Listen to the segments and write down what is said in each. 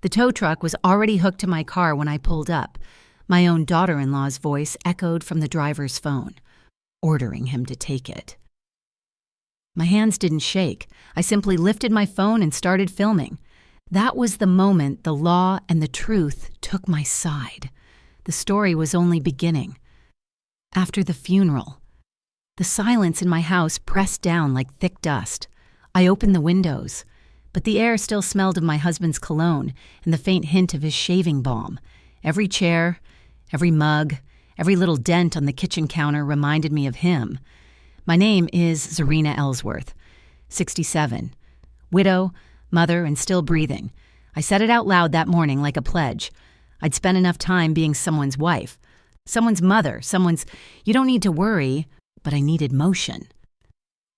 The tow truck was already hooked to my car when I pulled up. My own daughter-in-law's voice echoed from the driver's phone, ordering him to take it. My hands didn't shake. I simply lifted my phone and started filming. That was the moment the law and the truth took my side. The story was only beginning. After the funeral, the silence in my house pressed down like thick dust. I opened the windows, but the air still smelled of my husband's cologne and the faint hint of his shaving balm. Every chair, every mug, every little dent on the kitchen counter reminded me of him. My name is Zarina Ellsworth, 67, widow, mother, and still breathing. I said it out loud that morning like a pledge. I'd spent enough time being someone's wife, someone's mother, you don't need to worry, but I needed motion.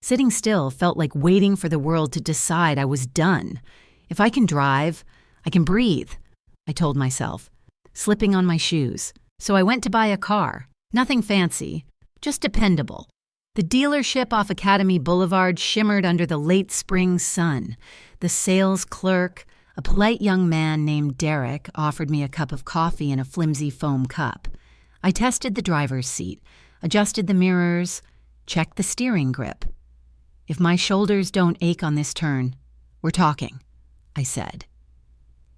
Sitting still felt like waiting for the world to decide I was done. If I can drive, I can breathe, I told myself, slipping on my shoes. So I went to buy a car. Nothing fancy, just dependable. The dealership off Academy Boulevard shimmered under the late spring sun. The sales clerk, a polite young man named Derek, offered me a cup of coffee in a flimsy foam cup. I tested the driver's seat, adjusted the mirrors, checked the steering grip. If my shoulders don't ache on this turn, we're talking, I said.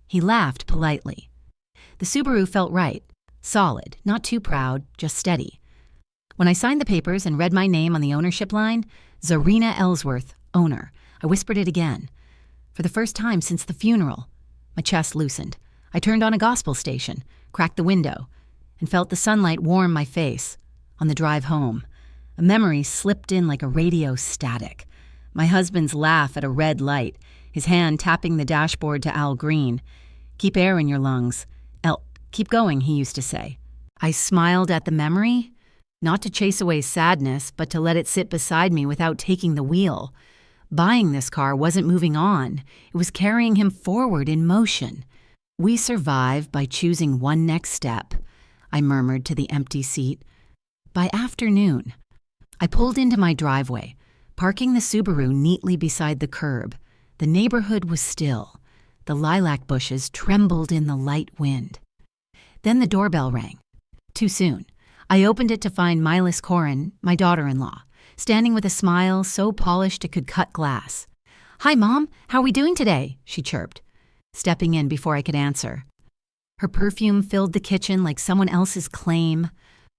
He laughed politely. The Subaru felt right, solid, not too proud, just steady. When I signed the papers and read my name on the ownership line, Zarina Ellsworth, owner, I whispered it again. For the first time since the funeral, my chest loosened. I turned on a gospel station, cracked the window, and felt the sunlight warm my face. On the drive home, a memory slipped in like a radio static. My husband's laugh at a red light, his hand tapping the dashboard to Al Green. Keep air in your lungs. Keep going, he used to say. I smiled at the memory, not to chase away sadness, but to let it sit beside me without taking the wheel. Buying this car wasn't moving on. It was carrying him forward in motion. We survive by choosing one next step, I murmured to the empty seat. By afternoon, I pulled into my driveway, parking the Subaru neatly beside the curb. The neighborhood was still. The lilac bushes trembled in the light wind. Then the doorbell rang. Too soon. I opened it to find Milas Corin, my daughter-in-law, standing with a smile so polished it could cut glass. "Hi, Mom. How are we doing today?" she chirped, stepping in before I could answer. Her perfume filled the kitchen like someone else's claim.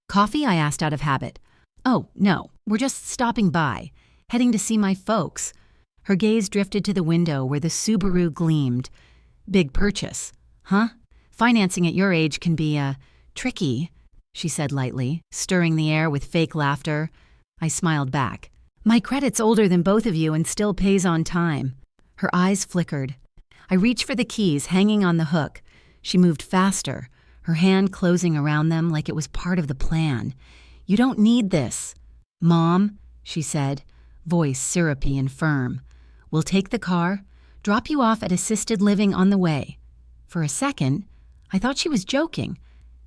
"Coffee?" I asked out of habit. "Oh, no. We're just stopping by, heading to see my folks." Her gaze drifted to the window where the Subaru gleamed. "Big purchase, huh? Financing at your age can be, tricky," she said lightly, stirring the air with fake laughter. I smiled back. "My credit's older than both of you and still pays on time." Her eyes flickered. I reached for the keys hanging on the hook. She moved faster, her hand closing around them like it was part of the plan. "You don't need this." "Mom," she said, voice syrupy and firm. "We'll take the car, drop you off at assisted living on the way." For a second, I thought she was joking.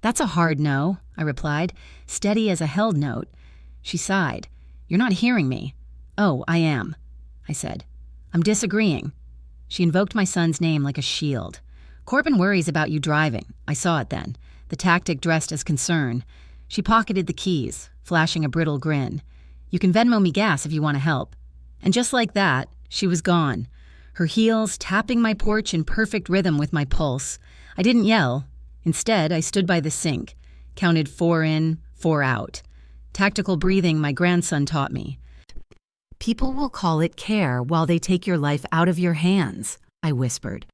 "That's a hard no," I replied, steady as a held note. She sighed. "You're not hearing me." "Oh, I am," I said. "I'm disagreeing." She invoked my son's name like a shield. "Corbin worries about you driving." I saw it then, the tactic dressed as concern. She pocketed the keys, flashing a brittle grin. "You can Venmo me gas if you want to help." And just like that, she was gone, her heels tapping my porch in perfect rhythm with my pulse. I didn't yell. Instead, I stood by the sink, counted 4 in, 4 out. Tactical breathing my grandson taught me. "People will call it care while they take your life out of your hands," I whispered.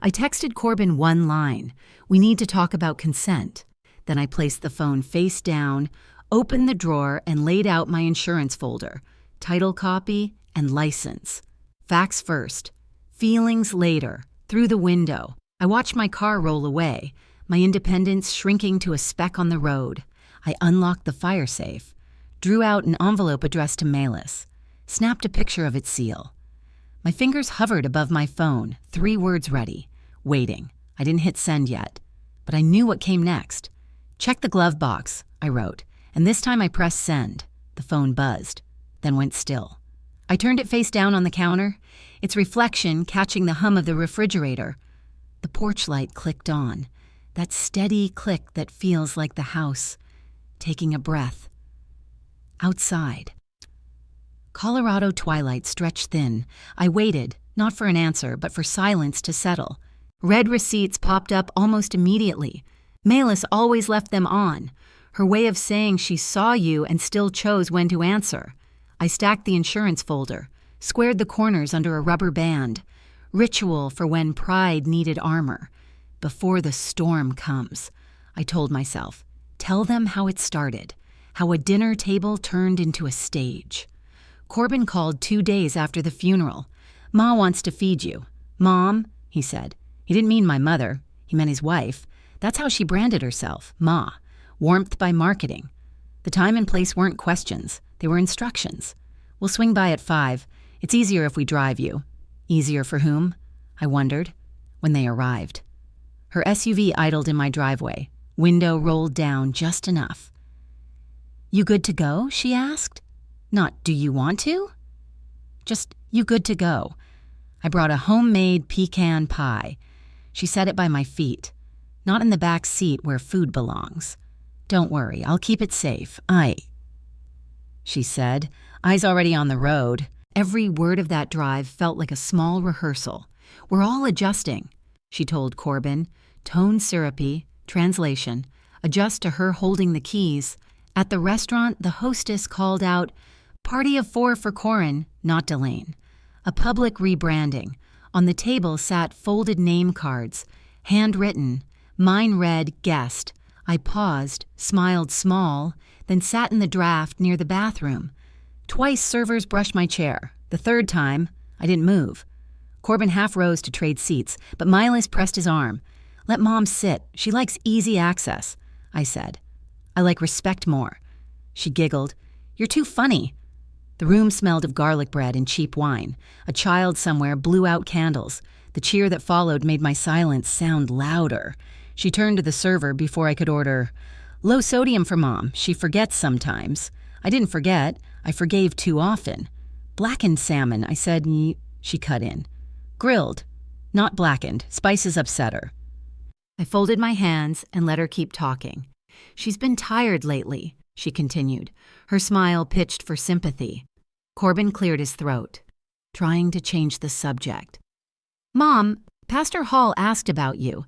I texted Corbin one line, "We need to talk about consent." Then I placed the phone face down, opened the drawer, and laid out my insurance folder, title copy and license. Facts first, feelings later, through the window. I watched my car roll away, my independence shrinking to a speck on the road. I unlocked the fire safe, drew out an envelope addressed to Milas, snapped a picture of its seal. My fingers hovered above my phone, 3 words ready, waiting. I didn't hit send yet, but I knew what came next. "Check the glove box," I wrote, and this time I pressed send. The phone buzzed, then went still. I turned it face down on the counter, its reflection catching the hum of the refrigerator. The porch light clicked on, that steady click that feels like the house taking a breath. Outside. Colorado twilight stretched thin. I waited, not for an answer, but for silence to settle. Red receipts popped up almost immediately. Malis always left them on, her way of saying she saw you and still chose when to answer. I stacked the insurance folder, squared the corners under a rubber band. Ritual for when pride needed armor. Before the storm comes, I told myself. Tell them how it started, how a dinner table turned into a stage. Corbin called 2 days after the funeral. Ma wants to feed you. Mom, he said. He didn't mean my mother. He meant his wife. That's how she branded herself, Ma. Warmth by marketing. The time and place weren't questions. They were instructions. We'll swing by at 5. It's easier if we drive you. Easier for whom? I wondered, when they arrived. Her SUV idled in my driveway. Window rolled down just enough. You good to go? She asked. Not, do you want to? Just, you good to go. I brought a homemade pecan pie. She set it by my feet, not in the back seat where food belongs. Don't worry, I'll keep it safe. She said, eyes already on the road. Every word of that drive felt like a small rehearsal. We're all adjusting, she told Corbin, tone syrupy, translation, adjust to her holding the keys. At the restaurant, the hostess called out, "Party of 4 for Corin, not Delane." A public rebranding. On the table sat folded name cards, handwritten. Mine read, guest. I paused, smiled small, then sat in the draft near the bathroom. Twice servers brushed my chair. The third time, I didn't move. Corbin half rose to trade seats, but Miles pressed his arm. Let Mom sit. She likes easy access, I said. I like respect more. She giggled. You're too funny. The room smelled of garlic bread and cheap wine. A child somewhere blew out candles. The cheer that followed made my silence sound louder. She turned to the server before I could order, "Low sodium for Mom. She forgets sometimes." I didn't forget. I forgave too often. "Blackened salmon," I said. She cut in. "Grilled. Not blackened. Spices upset her." I folded my hands and let her keep talking. "She's been tired lately," she continued, her smile pitched for sympathy. Corbin cleared his throat, trying to change the subject. "Mom, Pastor Hall asked about you."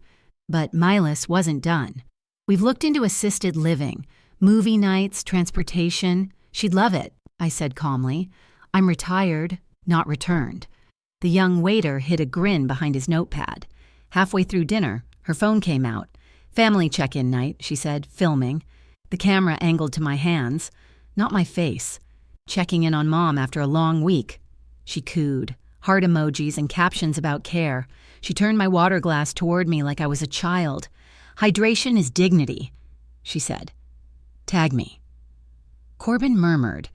But Miles wasn't done. "We've looked into assisted living, movie nights, transportation. She'd love it," I said calmly. "I'm retired, not returned." The young waiter hid a grin behind his notepad. Halfway through dinner, her phone came out. "Family check-in night," she said, filming. The camera angled to my hands, not my face. "Checking in on Mom after a long week." She cooed, heart emojis and captions about care. She turned my water glass toward me like I was a child. "Hydration is dignity," she said. "Tag me." Corbin murmured,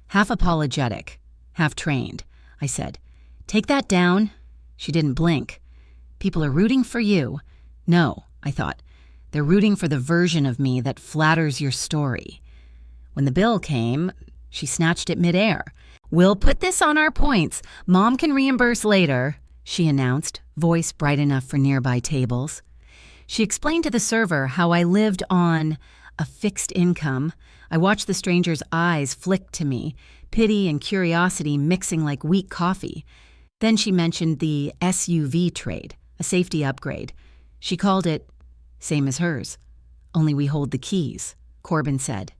half apologetic, half trained. I said, "Take that down." She didn't blink. "People are rooting for you." No, I thought. They're rooting for the version of me that flatters your story. When the bill came, she snatched it midair. "We'll put this on our points. Mom can reimburse later," she announced, voice bright enough for nearby tables. She explained to the server how I lived on a fixed income. I watched the stranger's eyes flick to me, pity and curiosity mixing like weak coffee. Then she mentioned the SUV trade, a safety upgrade. She called it, same as hers, only we hold the keys, Corbin said.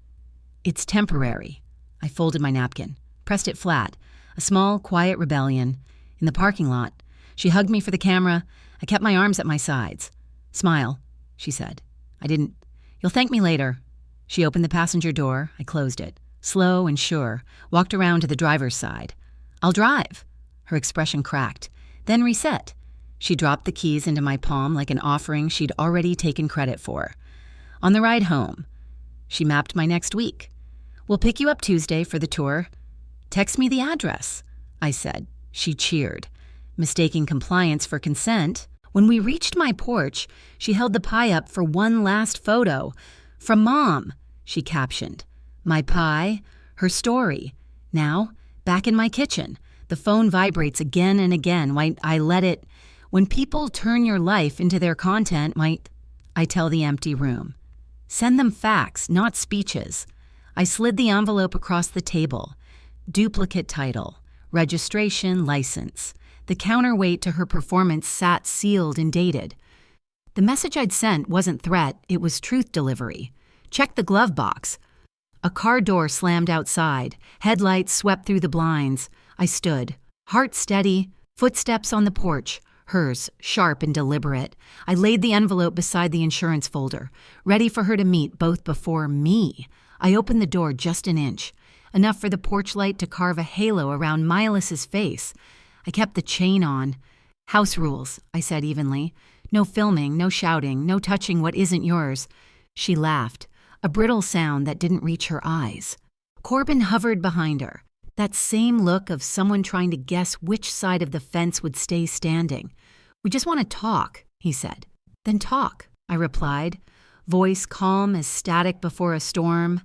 "It's temporary." I folded my napkin, pressed it flat, a small, quiet rebellion. In the parking lot, she hugged me for the camera. I kept my arms at my sides. "Smile," she said. I didn't. "You'll thank me later." She opened the passenger door. I closed it. Slow and sure, walked around to the driver's side. "I'll drive." Her expression cracked, then reset. She dropped the keys into my palm like an offering she'd already taken credit for. On the ride home, she mapped my next week. "We'll pick you up Tuesday for the tour." "Text me the address," I said. She cheered, mistaking compliance for consent. When we reached my porch, she held the pie up for one last photo. "From Mom," she captioned. My pie, her story. Now, back in my kitchen. The phone vibrates again and again. I let it. When people turn your life into their content, I tell the empty room. Send them facts, not speeches. I slid the envelope across the table. Duplicate title, registration, license. The counterweight to her performance sat sealed and dated. The message I'd sent wasn't threat, it was truth delivery. Check the glove box. A car door slammed outside. Headlights swept through the blinds. I stood, heart steady, footsteps on the porch, hers sharp and deliberate. I laid the envelope beside the insurance folder, ready for her to meet both before me. I opened the door just an inch, enough for the porch light to carve a halo around Milas's face. I kept the chain on. House rules, I said evenly. No filming, no shouting, no touching what isn't yours. She laughed, a brittle sound that didn't reach her eyes. Corbin hovered behind her, that same look of someone trying to guess which side of the fence would stay standing. We just want to talk, he said. Then talk, I replied, voice calm as static before a storm.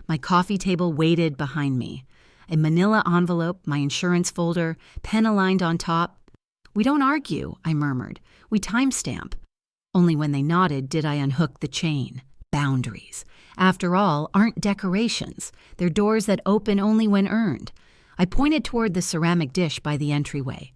My coffee table waited behind me. A manila envelope, my insurance folder, pen aligned on top. We don't argue, I murmured. We timestamp. Only when they nodded did I unhook the chain. Boundaries. After all, aren't decorations. They're doors that open only when earned. I pointed toward the ceramic dish by the entryway.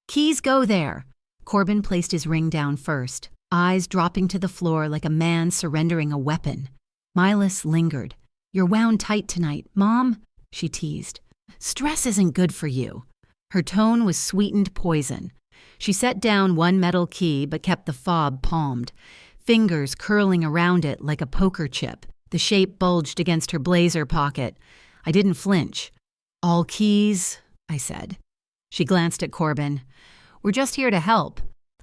Keys go there. Corbin placed his ring down first, eyes dropping to the floor like a man surrendering a weapon. Milas lingered. You're wound tight tonight, Mom, she teased. Stress isn't good for you. Her tone was sweetened poison. She set down one metal key but kept the fob palmed, fingers curling around it like a poker chip. The shape bulged against her blazer pocket. I didn't flinch. All keys, I said. She glanced at Corbin. We're just here to help.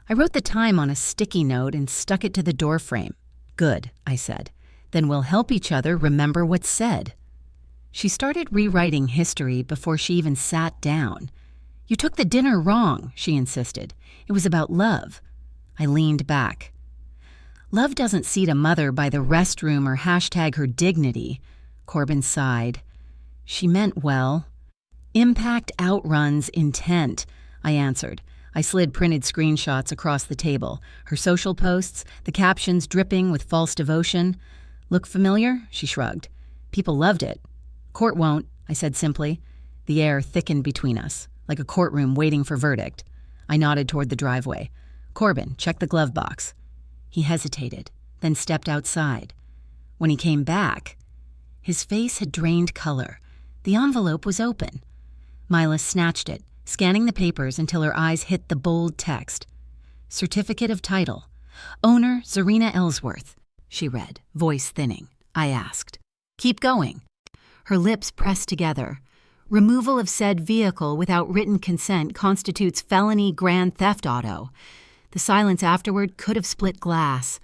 I wrote the time on a sticky note and stuck it to the doorframe. Good, I said. Then we'll help each other remember what's said. She started rewriting history before she even sat down. You took the dinner wrong, she insisted. It was about love. I leaned back. Love doesn't seat a mother by the restroom or hashtag her dignity. Corbin sighed. She meant well. Impact outruns intent, I answered. I slid printed screenshots across the table, her social posts, the captions dripping with false devotion. Look familiar? She shrugged. People loved it. Court won't, I said simply. The air thickened between us, like a courtroom waiting for verdict. I nodded toward the driveway. Corbin, check the glove box. He hesitated, then stepped outside. When he came back, his face had drained color. The envelope was open. Mila snatched it, scanning the papers until her eyes hit the bold text. Certificate of title. Owner Zarina Ellsworth, she read, voice thinning. I asked. Keep going. Her lips pressed together. Removal of said vehicle without written consent constitutes felony grand theft auto. The silence afterward could have split glass.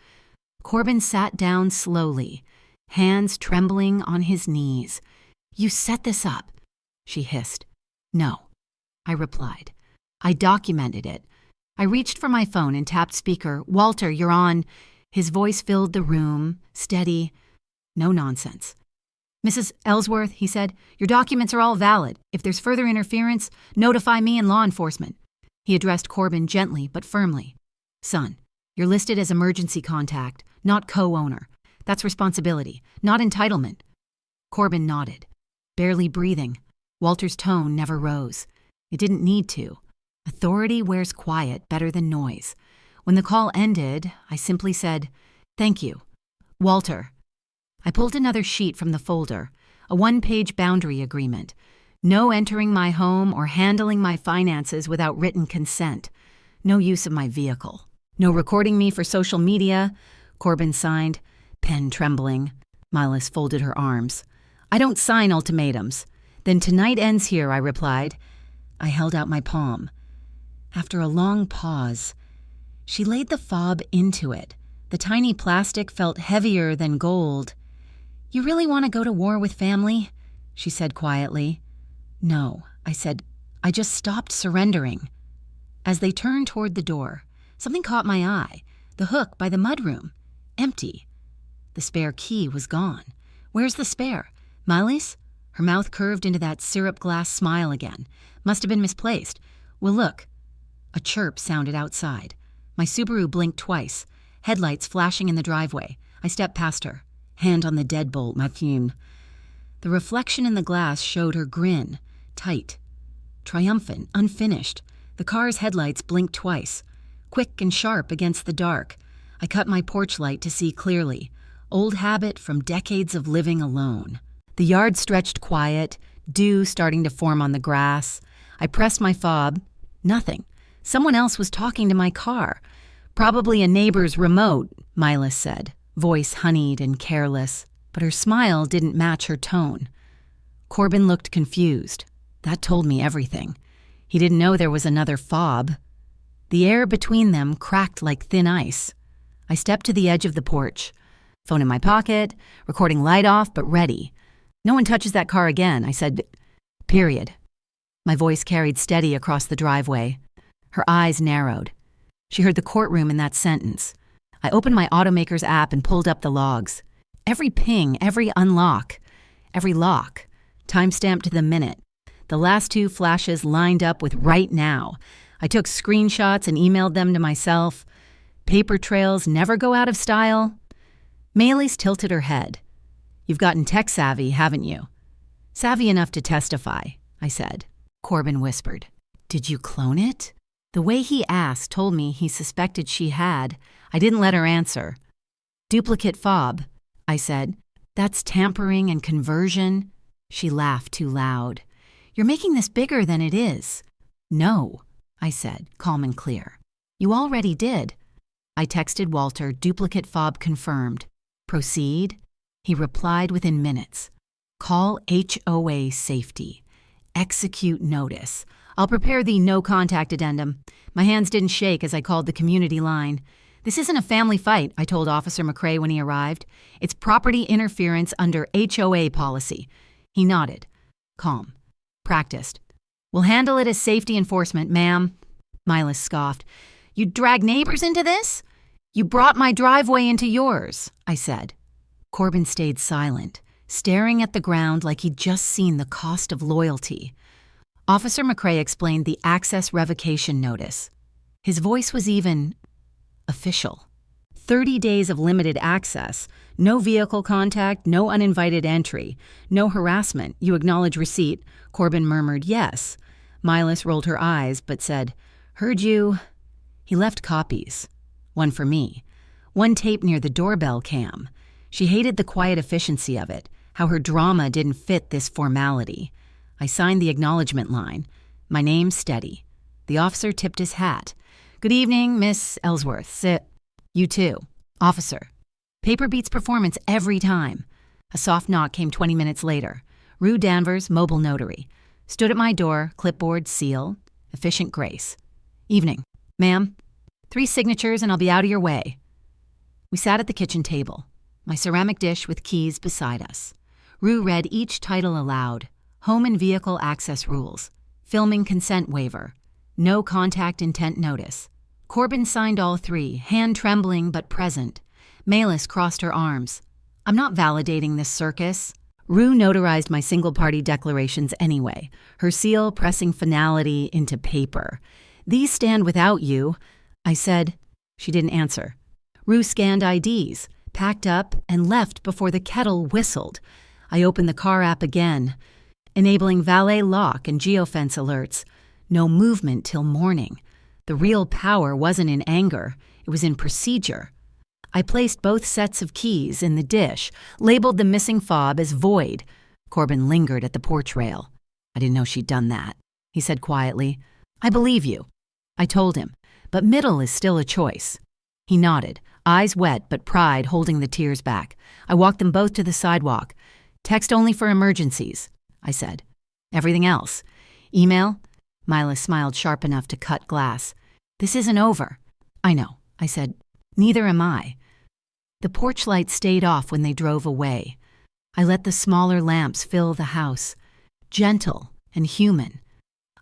Corbin sat down slowly, hands trembling on his knees. You set this up, she hissed. No, I replied. I documented it. I reached for my phone and tapped speaker. Walter, you're on. His voice filled the room, steady. No nonsense. Mrs. Ellsworth, he said, your documents are all valid. If there's further interference, notify me and law enforcement. He addressed Corbin gently but firmly. Son, you're listed as emergency contact, not co-owner. That's responsibility, not entitlement. Corbin nodded, barely breathing. Walter's tone never rose. It didn't need to. Authority wears quiet better than noise. When the call ended, I simply said, thank you. Walter. I pulled another sheet from the folder, a one-page boundary agreement. No entering my home or handling my finances without written consent. No use of my vehicle. No recording me for social media. Corbin signed, pen trembling. Milas folded her arms. I don't sign ultimatums. Then tonight ends here, I replied. I held out my palm. After a long pause, she laid the fob into it. The tiny plastic felt heavier than gold. You really want to go to war with family? She said quietly. No, I said. I just stopped surrendering. As they turned toward the door, something caught my eye. The hook by the mudroom. Empty. The spare key was gone. Where's the spare? Miley's? Her mouth curved into that syrup glass smile again. Must have been misplaced. Well, look. A chirp sounded outside. My Subaru blinked twice, headlights flashing in the driveway. I stepped past her, hand on the deadbolt, Mathieu. The reflection in the glass showed her grin, tight, triumphant, unfinished. The car's headlights blinked twice, quick and sharp against the dark. I cut my porch light to see clearly, old habit from decades of living alone. The yard stretched quiet, dew starting to form on the grass. I pressed my fob. Nothing. Someone else was talking to my car. Probably a neighbor's remote, Milas said, voice honeyed and careless, but her smile didn't match her tone. Corbin looked confused. That told me everything. He didn't know there was another fob. The air between them cracked like thin ice. I stepped to the edge of the porch. Phone in my pocket, recording light off but ready. No one touches that car again, I said, period. My voice carried steady across the driveway. Her eyes narrowed. She heard the courtroom in that sentence. I opened my automaker's app and pulled up the logs. Every ping, every unlock, every lock, timestamped to the minute. The last 2 flashes lined up with right now. I took screenshots and emailed them to myself. Paper trails never go out of style. Maylis tilted her head. You've gotten tech savvy, haven't you? Savvy enough to testify, I said. Corbin whispered. Did you clone it? The way he asked told me he suspected she had. I didn't let her answer. Duplicate fob, I said. That's tampering and conversion. She laughed too loud. You're making this bigger than it is. No, I said, calm and clear. You already did. I texted Walter, duplicate fob confirmed. Proceed? He replied within minutes. Call HOA safety. Execute notice. I'll prepare the no contact addendum. My hands didn't shake as I called the community line. This isn't a family fight, I told Officer McRae when he arrived. It's property interference under HOA policy. He nodded. Calm. Practiced. We'll handle it as safety enforcement, ma'am. Milas scoffed. You drag neighbors into this? You brought my driveway into yours, I said. Corbin stayed silent, staring at the ground like he'd just seen the cost of loyalty. Officer McRae explained the access revocation notice. His voice was even official. 30 days of limited access, no vehicle contact, no uninvited entry, no harassment. You acknowledge receipt. Corbin murmured yes. Milas rolled her eyes but said, Heard you. He left copies. One for me. One taped near the doorbell cam. She hated the quiet efficiency of it, how her drama didn't fit this formality. I signed the acknowledgement line. My name steady. The officer tipped his hat. Good evening, Miss Ellsworth. Sit. You too. Officer. Paper beats performance every time. A soft knock came 20 minutes later. Rue Danvers, mobile notary. Stood at my door, clipboard, seal. Efficient grace. Evening. Ma'am. 3 signatures and I'll be out of your way. We sat at the kitchen table, my ceramic dish with keys beside us. Rue read each title aloud. Home and vehicle access rules. Filming consent waiver. No contact intent notice. Corbin signed all 3, hand trembling but present. Maylis crossed her arms. I'm not validating this circus. Rue notarized my single-party declarations anyway, her seal pressing finality into paper. These stand without you, I said. She didn't answer. Rue scanned IDs, packed up, and left before the kettle whistled. I opened the car app again, enabling valet lock and geofence alerts. No movement till morning. The real power wasn't in anger, it was in procedure. I placed both sets of keys in the dish, labeled the missing fob as void. Corbin lingered at the porch rail. I didn't know she'd done that. He said quietly, I believe you. I told him, but middle is still a choice. He nodded, eyes wet but pride holding the tears back. I walked them both to the sidewalk. Text only for emergencies, I said. Everything else. Email? Milas smiled sharp enough to cut glass. This isn't over. I know, I said. Neither am I. The porch light stayed off when they drove away. I let the smaller lamps fill the house, gentle and human.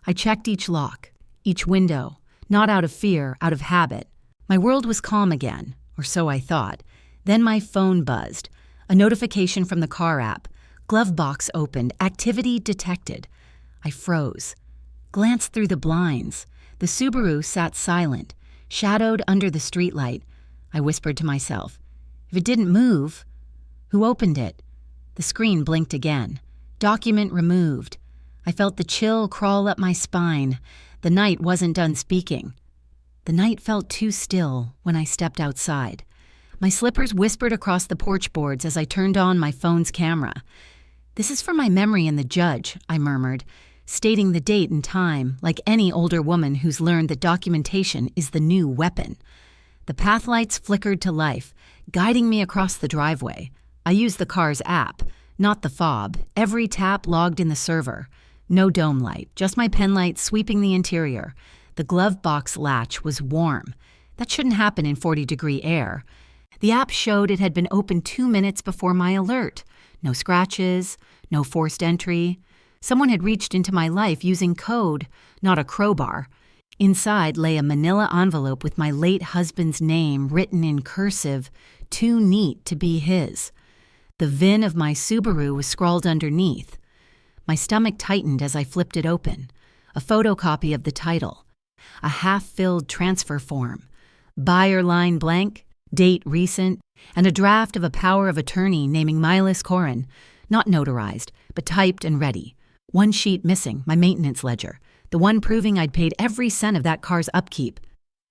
I checked each lock, each window, not out of fear, out of habit. My world was calm again, or so I thought. Then my phone buzzed. A notification from the car app. Glove box opened. Activity detected. I froze. Glanced through the blinds. The Subaru sat silent, shadowed under the streetlight. I whispered to myself, if it didn't move, who opened it? The screen blinked again. Document removed. I felt the chill crawl up my spine. The night wasn't done speaking. The night felt too still when I stepped outside. My slippers whispered across the porch boards as I turned on my phone's camera. This is for my memory and the judge, I murmured, stating the date and time like any older woman who's learned that documentation is the new weapon. The path lights flickered to life, guiding me across the driveway. I used the car's app, not the fob, every tap logged in the server. No dome light, just my pen light sweeping the interior. The glove box latch was warm. That shouldn't happen in 40-degree air. The app showed it had been opened 2 minutes before my alert. No scratches, no forced entry. Someone had reached into my life using code, not a crowbar. Inside lay a manila envelope with my late husband's name written in cursive, too neat to be his. The VIN of my Subaru was scrawled underneath. My stomach tightened as I flipped it open. A photocopy of the title. A half-filled transfer form. Buyer line blank, date recent, and a draft of a power of attorney naming Milas Corin, not notarized, but typed and ready. One sheet missing, my maintenance ledger, the one proving I'd paid every cent of that car's upkeep.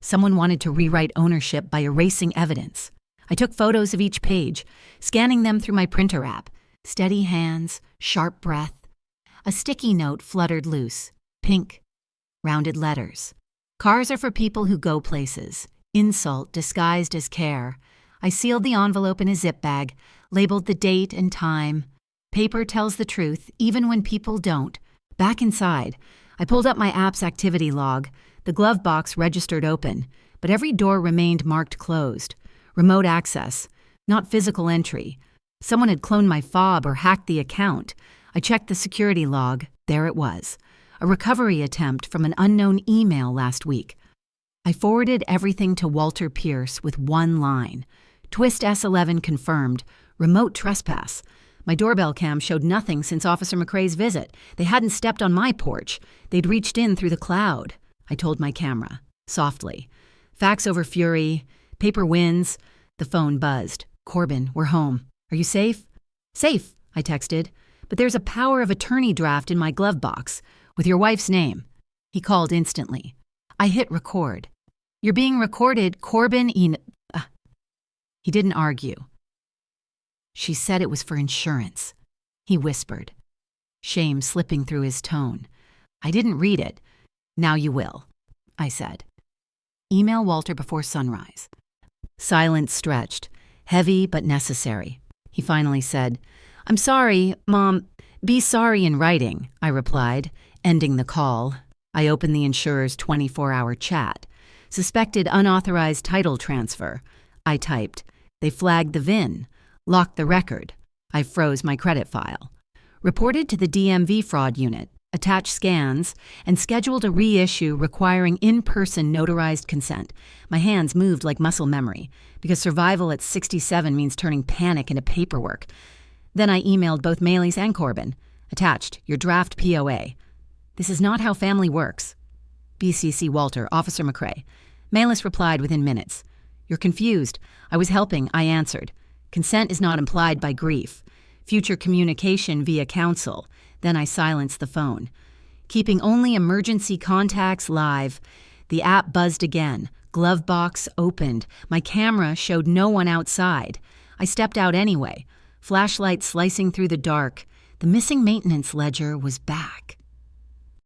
Someone wanted to rewrite ownership by erasing evidence. I took photos of each page, scanning them through my printer app. Steady hands, sharp breath. A sticky note fluttered loose, pink, rounded letters. Cars are for people who go places. Insult disguised as care. I sealed the envelope in a zip bag, labeled the date and time. Paper tells the truth, even when people don't. Back inside, I pulled up my app's activity log. The glove box registered open, but every door remained marked closed. Remote access, not physical entry. Someone had cloned my fob or hacked the account. I checked the security log. There it was. A recovery attempt from an unknown email last week. I forwarded everything to Walter Pierce with one line. Twist S11 confirmed. Remote trespass. My doorbell cam showed nothing since Officer McRae's visit. They hadn't stepped on my porch. They'd reached in through the cloud. I told my camera, softly. Facts over fury. Paper wins. The phone buzzed. Corbin, we're home. Are you safe? Safe, I texted. But there's a power of attorney draft in my glove box, with your wife's name. He called instantly. I hit record. You're being recorded, Corbin He didn't argue. She said it was for insurance, he whispered, shame slipping through his tone. I didn't read it. Now you will, I said. Email Walter before sunrise. Silence stretched, heavy but necessary. He finally said, I'm sorry, Mom. Be sorry in writing, I replied, ending the call. I opened the insurer's 24-hour chat. Suspected unauthorized title transfer. I typed. They flagged the VIN. Locked the record. I froze my credit file. Reported to the DMV fraud unit. Attached scans, and scheduled a reissue requiring in-person notarized consent. My hands moved like muscle memory, because survival at 67 means turning panic into paperwork. Then I emailed both Maylis and Corbin. Attached, your draft POA. This is not how family works. BCC Walter, Officer McRae. Maylis replied within minutes. You're confused. I was helping, I answered. Consent is not implied by grief. Future communication via counsel. Then I silenced the phone. Keeping only emergency contacts live. The app buzzed again. Glove box opened. My camera showed no one outside. I stepped out anyway. Flashlight slicing through the dark. The missing maintenance ledger was back.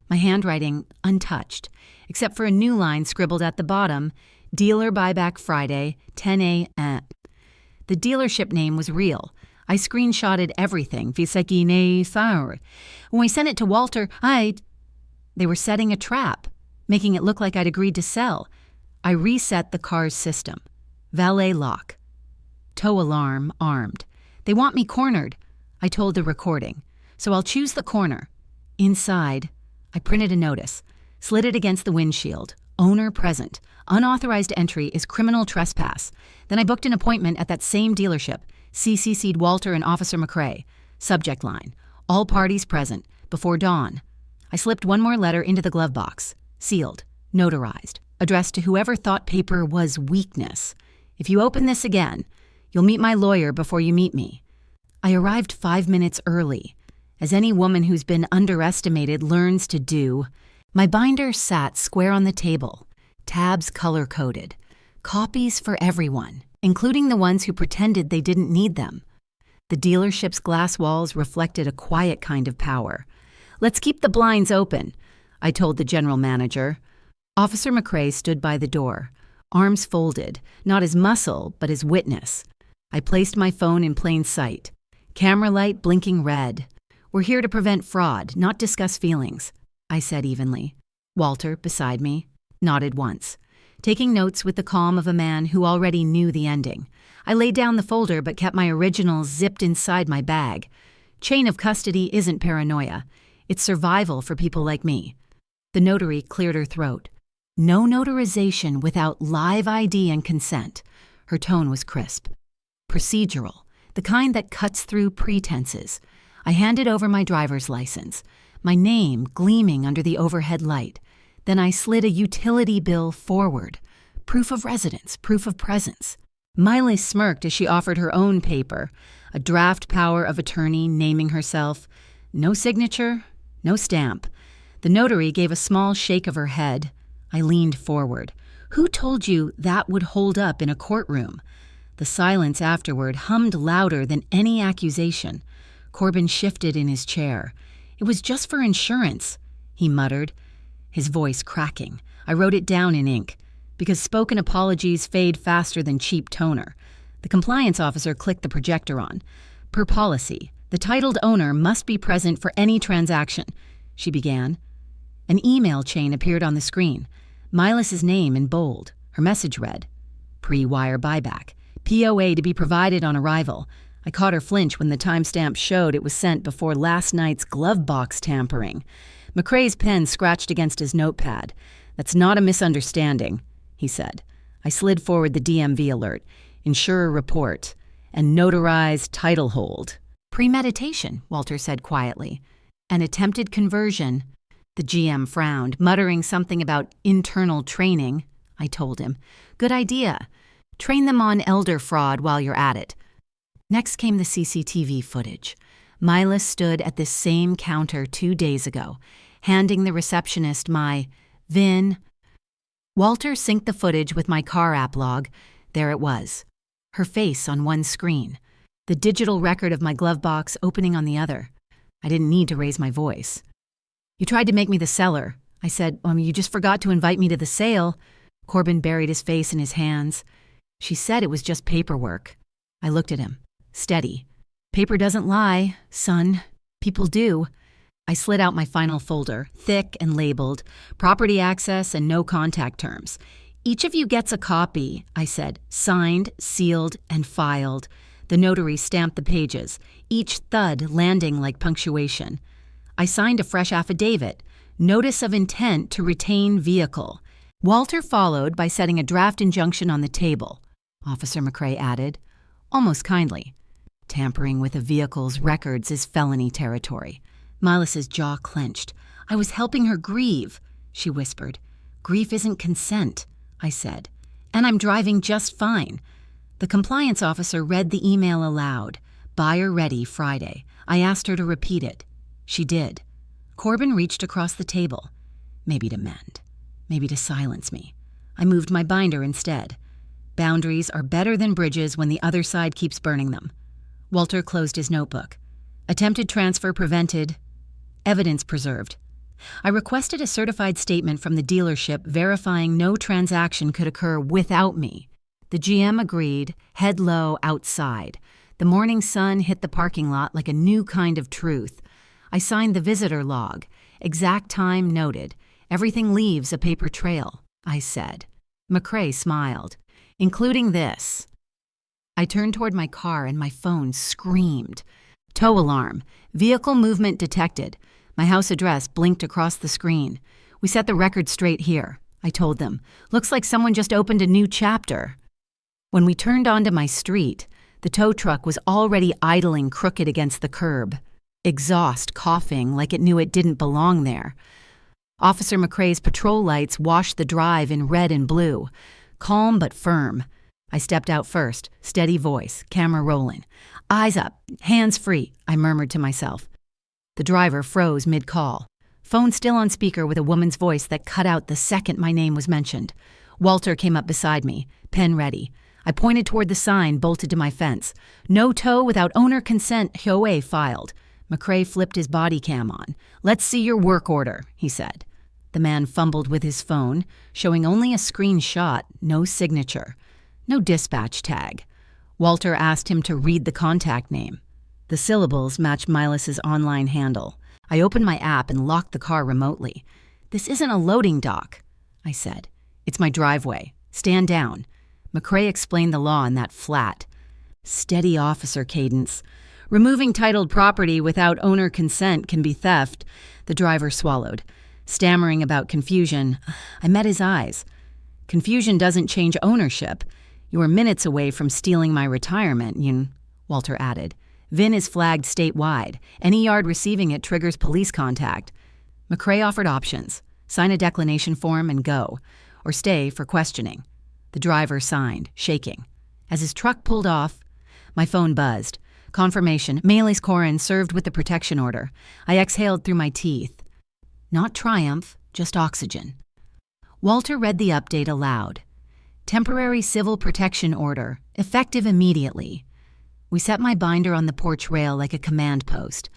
My handwriting untouched, except for a new line scribbled at the bottom. Dealer buyback Friday, 10 a.m. The dealership name was real. I screenshotted everything. When I sent it to Walter, They were setting a trap, making it look like I'd agreed to sell. I reset the car's system. Valet lock. Tow alarm armed. They want me cornered, I told the recording. So I'll choose the corner. Inside, I printed a notice, slid it against the windshield. Owner present. Unauthorized entry is criminal trespass. Then I booked an appointment at that same dealership. CC'd Walter and Officer McRae. Subject line. All parties present. Before dawn. I slipped one more letter into the glove box. Sealed. notarized, addressed to whoever thought paper was weakness. If you open this again, you'll meet my lawyer before you meet me. I arrived 5 minutes early, as any woman who's been underestimated learns to do. My binder sat square on the table, tabs color-coded, copies for everyone, including the ones who pretended they didn't need them. The dealership's glass walls reflected a quiet kind of power. "Let's keep the blinds open," I told the general manager. Officer McRae stood by the door, arms folded, not as muscle, but as witness. I placed my phone in plain sight, camera light blinking red. "We're here to prevent fraud, not discuss feelings," I said evenly. Walter, beside me, nodded once, taking notes with the calm of a man who already knew the ending. I laid down the folder but kept my originals zipped inside my bag. Chain of custody isn't paranoia. It's survival for people like me. The notary cleared her throat. "No notarization without live ID and consent." Her tone was crisp. "Procedural, the kind that cuts through pretenses." I handed over my driver's license, my name gleaming under the overhead light. Then I slid a utility bill forward. Proof of residence, proof of presence. Miley smirked as she offered her own paper, a draft power of attorney naming herself. No signature, no stamp. The notary gave a small shake of her head. I leaned forward. "Who told you that would hold up in a courtroom?" The silence afterward hummed louder than any accusation. Corbin shifted in his chair. "It was just for insurance," he muttered, his voice cracking. I wrote it down in ink, because spoken apologies fade faster than cheap toner. The compliance officer clicked the projector on. "Per policy, the titled owner must be present for any transaction," she began. An email chain appeared on the screen. Milas's name in bold. Her message read, "Pre-wire buyback. POA to be provided on arrival." I caught her flinch when the timestamp showed it was sent before last night's glove box tampering. McRae's pen scratched against his notepad. "That's not a misunderstanding," he said. I slid forward the DMV alert, insurer report, and notarized title hold. "Premeditation," Walter said quietly. "An attempted conversion." The GM frowned, muttering something about internal training. I told him, "Good idea. Train them on elder fraud while you're at it." Next came the CCTV footage. Mila stood at this same counter 2 days ago, handing the receptionist my VIN. Walter synced the footage with my car app log. There it was. Her face on one screen, the digital record of my glove box opening on the other. I didn't need to raise my voice. "You tried to make me the seller." I said, "You just forgot to invite me to the sale." Corbin buried his face in his hands. "She said it was just paperwork." I looked at him. Steady. "Paper doesn't lie, son. People do." I slid out my final folder, thick and labeled, property access and no contact terms. "Each of you gets a copy," I said, "signed, sealed, and filed." The notary stamped the pages, each thud landing like punctuation. I signed a fresh affidavit, notice of intent to retain vehicle. Walter followed by setting a draft injunction on the table. Officer McRae added, almost kindly, "Tampering with a vehicle's records is felony territory." Milas's jaw clenched. "I was helping her grieve," she whispered. "Grief isn't consent," I said. "And I'm driving just fine." The compliance officer read the email aloud. "Buyer ready Friday." I asked her to repeat it. She did. Corbin reached across the table. Maybe to mend. Maybe to silence me. I moved my binder instead. Boundaries are better than bridges when the other side keeps burning them. Walter closed his notebook. Attempted transfer prevented. Evidence preserved. I requested a certified statement from the dealership verifying no transaction could occur without me. The GM agreed, head low outside. The morning sun hit the parking lot like a new kind of truth. I signed the visitor log. Exact time noted. Everything leaves a paper trail, I said. McRae smiled. "Including this." I turned toward my car and my phone screamed. Tow alarm. Vehicle movement detected. My house address blinked across the screen. "We set the record straight here," I told them. "Looks like someone just opened a new chapter." When we turned onto my street, the tow truck was already idling crooked against the curb, exhaust coughing like it knew it didn't belong there. Officer McRae's patrol lights washed the drive in red and blue. Calm but firm. I stepped out first, steady voice, camera rolling. Eyes up, hands free, I murmured to myself. The driver froze mid-call. Phone still on speaker with a woman's voice that cut out the second my name was mentioned. Walter came up beside me, pen ready. I pointed toward the sign bolted to my fence. No tow without owner consent, HOA filed. McRae flipped his body cam on. Let's see your work order, he said. The man fumbled with his phone, showing only a screenshot, no signature, no dispatch tag. Walter asked him to read the contact name. The syllables matched Milas's online handle. I opened my app and locked the car remotely. This isn't a loading dock, I said. It's my driveway. Stand down. McRae explained the law in that flat, steady officer cadence. Removing titled property without owner consent can be theft. The driver swallowed. Stammering about confusion, I met his eyes. Confusion doesn't change ownership. You were minutes away from stealing my retirement, Walter added. VIN is flagged statewide. Any yard receiving it triggers police contact. McRae offered options. Sign a declination form and go, or stay for questioning. The driver signed, shaking. As his truck pulled off, my phone buzzed. Confirmation, Melis Corin served with the protection order. I exhaled through my teeth. Not triumph, just oxygen. Walter read the update aloud. Temporary civil protection order, effective immediately. We set my binder on the porch rail like a command post.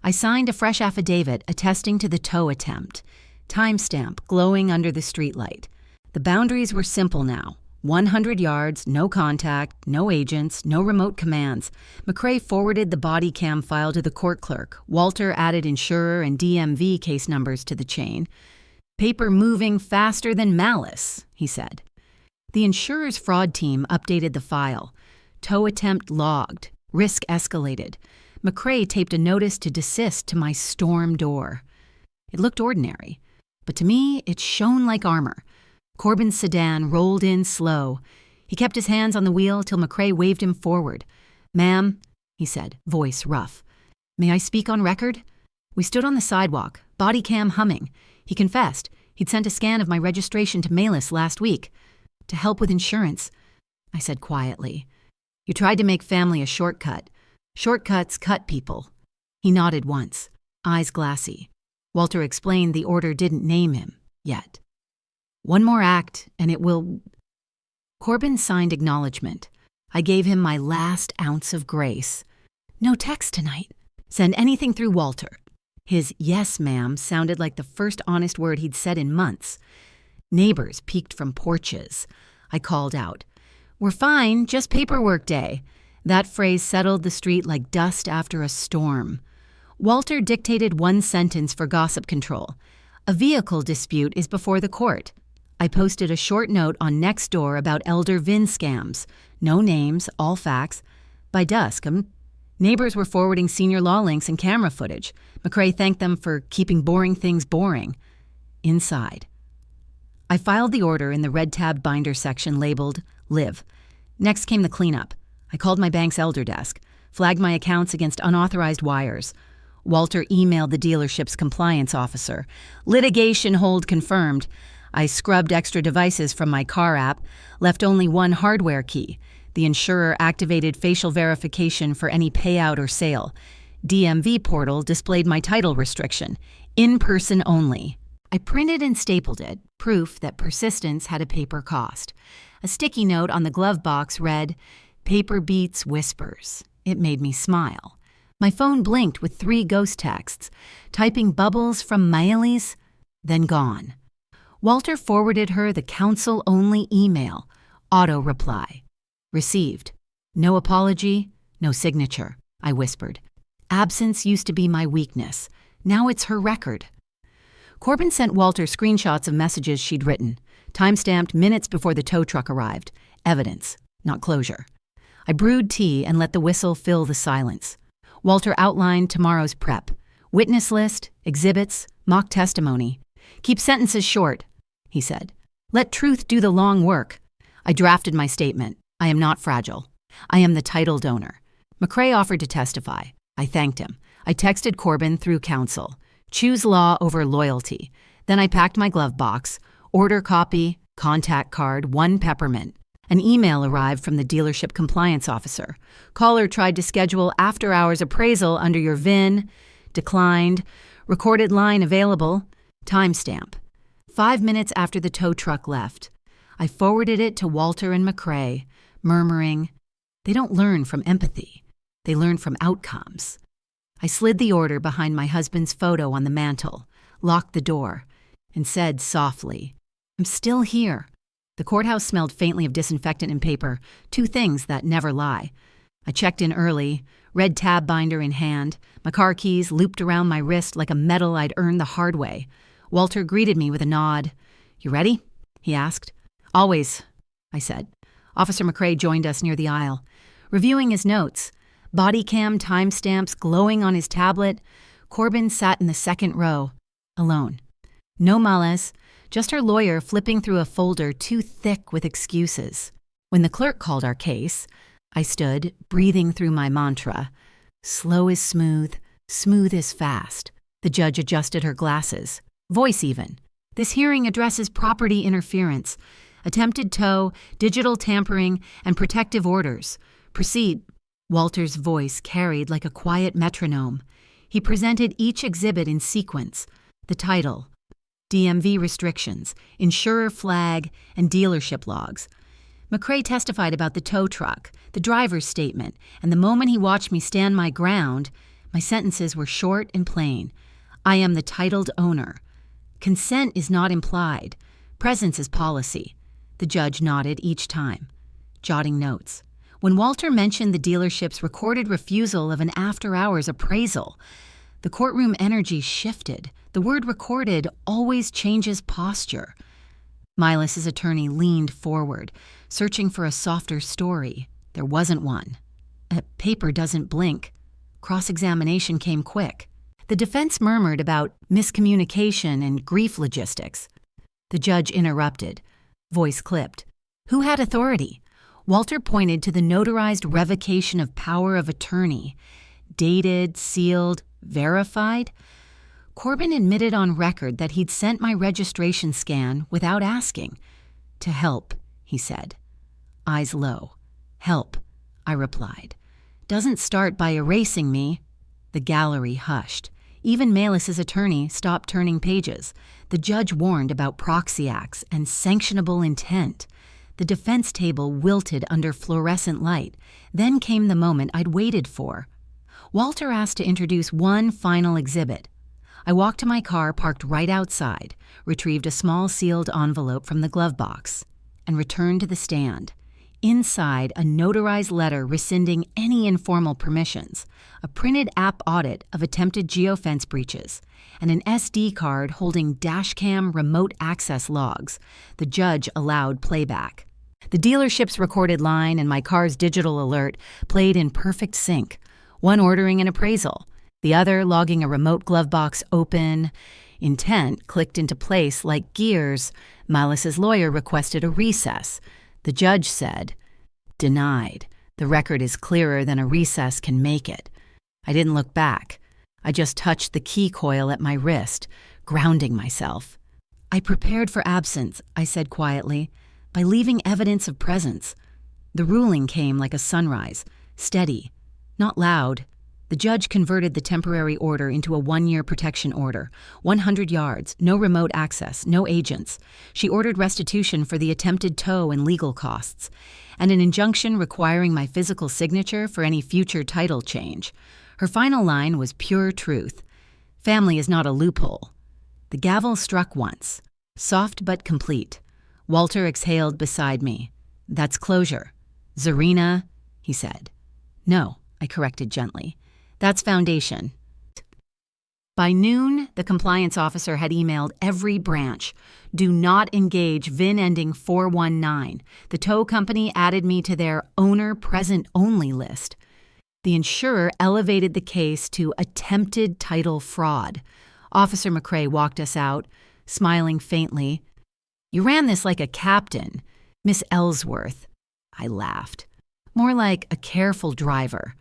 I signed a fresh affidavit attesting to the tow attempt. Timestamp glowing under the streetlight. The boundaries were simple now. 100 yards, no contact, no agents, no remote commands. McRae forwarded the body cam file to the court clerk. Walter added insurer and DMV case numbers to the chain. Paper moving faster than malice, he said. The insurer's fraud team updated the file. Tow attempt logged. Risk escalated. McRae taped a notice to desist to my storm door. It looked ordinary, but to me it shone like armor. Corbin's sedan rolled in slow. He kept his hands on the wheel till McRae waved him forward. Ma'am, he said, voice rough. May I speak on record? We stood on the sidewalk, body cam humming. He confessed. He'd sent a scan of my registration to Melis last week. To help with insurance, I said quietly. You tried to make family a shortcut. Shortcuts cut people. He nodded once, eyes glassy. Walter explained the order didn't name him yet. One more act, and it will... Corbin signed acknowledgement. I gave him my last ounce of grace. No text tonight. Send anything through Walter. His yes, ma'am sounded like the first honest word he'd said in months. Neighbors peeked from porches. I called out. We're fine, just paperwork day. That phrase settled the street like dust after a storm. Walter dictated one sentence for gossip control. A vehicle dispute is before the court. I posted a short note on Nextdoor about elder VIN scams. No names, all facts. By dusk, neighbors were forwarding senior law links and camera footage. McRae thanked them for keeping boring things boring. Inside. I filed the order in the red-tabbed binder section labeled Live. Next came the cleanup. I called my bank's elder desk, flagged my accounts against unauthorized wires. Walter emailed the dealership's compliance officer. Litigation hold confirmed. I scrubbed extra devices from my car app, left only one hardware key. The insurer activated facial verification for any payout or sale. DMV portal displayed my title restriction. In person only. I printed and stapled it, proof that persistence had a paper cost. A sticky note on the glove box read, Paper beats whispers. It made me smile. My phone blinked with 3 ghost texts, typing bubbles from Melis, then gone. Walter forwarded her the counsel-only email, auto reply. Received. No apology, no signature, I whispered. Absence used to be my weakness. Now it's her record. Corbin sent Walter screenshots of messages she'd written, time-stamped minutes before the tow truck arrived. Evidence, not closure. I brewed tea and let the whistle fill the silence. Walter outlined tomorrow's prep. Witness list, exhibits, mock testimony. Keep sentences short, he said. Let truth do the long work. I drafted my statement. I am not fragile. I am the title donor. McRae offered to testify. I thanked him. I texted Corbin through counsel. Choose law over loyalty. Then I packed my glove box, order copy, contact card, 1 peppermint. An email arrived from the dealership compliance officer. Caller tried to schedule after-hours appraisal under your VIN. Declined. Recorded line available. Timestamp. 5 minutes after the tow truck left. I forwarded it to Walter and McCrae, murmuring, "They don't learn from empathy. They learn from outcomes." I slid the order behind my husband's photo on the mantel, locked the door, and said softly, "I'm still here." The courthouse smelled faintly of disinfectant and paper, 2 things that never lie. I checked in early, red tab binder in hand, my car keys looped around my wrist like a medal I'd earned the hard way. Walter greeted me with a nod. "You ready?" he asked. "Always," I said. Officer McCrae joined us near the aisle. Reviewing his notes, body cam timestamps glowing on his tablet, Corbin sat in the second row, alone. No malas, just her lawyer flipping through a folder too thick with excuses. When the clerk called our case, I stood, breathing through my mantra. Slow is smooth, smooth is fast. The judge adjusted her glasses. Voice even. This hearing addresses property interference, attempted tow, digital tampering, and protective orders. Proceed. Walter's voice carried like a quiet metronome. He presented each exhibit in sequence. The title, DMV restrictions, insurer flag, and dealership logs. McCrae testified about the tow truck, the driver's statement, and the moment he watched me stand my ground, my sentences were short and plain. I am the titled owner. Consent is not implied. Presence is policy. The judge nodded each time, jotting notes. When Walter mentioned the dealership's recorded refusal of an after-hours appraisal, the courtroom energy shifted. The word recorded always changes posture. Milas's attorney leaned forward, searching for a softer story. There wasn't one. Paper doesn't blink. Cross-examination came quick. The defense murmured about miscommunication and grief logistics. The judge interrupted. Voice clipped. Who had authority? Walter pointed to the notarized revocation of power of attorney. Dated, sealed, verified? Corbin admitted on record that he'd sent my registration scan without asking. To help, he said. Eyes low. Help, I replied. Doesn't start by erasing me. The gallery hushed. Even Milas's attorney stopped turning pages. The judge warned about proxy acts and sanctionable intent. The defense table wilted under fluorescent light. Then came the moment I'd waited for. Walter asked to introduce one final exhibit. I walked to my car parked right outside, retrieved a small sealed envelope from the glove box, and returned to the stand. Inside, a notarized letter rescinding any informal permissions, a printed app audit of attempted geofence breaches, and an SD card holding dashcam remote access logs. The judge allowed playback. The dealership's recorded line and my car's digital alert played in perfect sync, one ordering an appraisal, the other logging a remote glove box open. Intent clicked into place like gears. Milas's lawyer requested a recess. The judge said, "Denied. The record is clearer than a recess can make it." I didn't look back. I just touched the key coil at my wrist, grounding myself. "I prepared for absence," I said quietly, "by leaving evidence of presence." The ruling came like a sunrise, steady, not loud. The judge converted the temporary order into a 1-year protection order, 100 yards, no remote access, no agents. She ordered restitution for the attempted tow and legal costs, and an injunction requiring my physical signature for any future title change. Her final line was pure truth. Family is not a loophole. The gavel struck once, soft but complete. Walter exhaled beside me. "That's closure." "Zarina," he said. "No," I corrected gently. "That's foundation." By noon, the compliance officer had emailed every branch. Do not engage VIN ending 419. The tow company added me to their owner present only list. The insurer elevated the case to attempted title fraud. Officer McCrae walked us out, smiling faintly. "You ran this like a captain, Miss Ellsworth." I laughed. "More like a careful driver."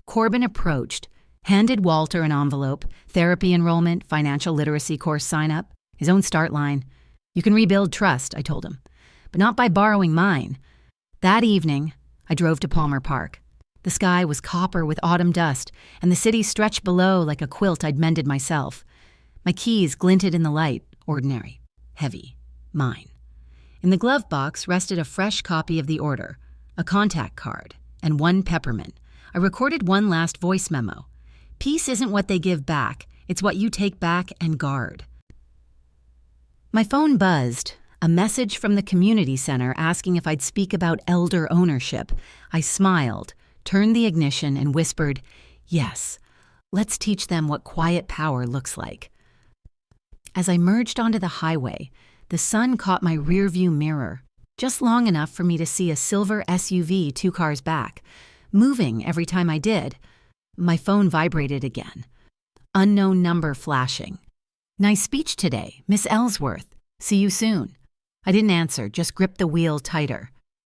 Corbin approached, handed Walter an envelope, therapy enrollment, financial literacy course sign-up. His own start line. You can rebuild trust, I told him, but not by borrowing mine. That evening, I drove to Palmer Park. The sky was copper with autumn dust, and the city stretched below like a quilt I'd mended myself. My keys glinted in the light, ordinary, heavy, mine. In the glove box rested a fresh copy of the order, a contact card, and one peppermint. I recorded one last voice memo. Peace isn't what they give back, it's what you take back and guard. My phone buzzed, a message from the community center asking if I'd speak about elder ownership. I smiled, turned the ignition, and whispered, "Yes, let's teach them what quiet power looks like." As I merged onto the highway, the sun caught my rearview mirror, just long enough for me to see a silver SUV 2 cars back. Moving every time I did, my phone vibrated again. Unknown number flashing. "Nice speech today, Miss Ellsworth. See you soon." I didn't answer, just gripped the wheel tighter.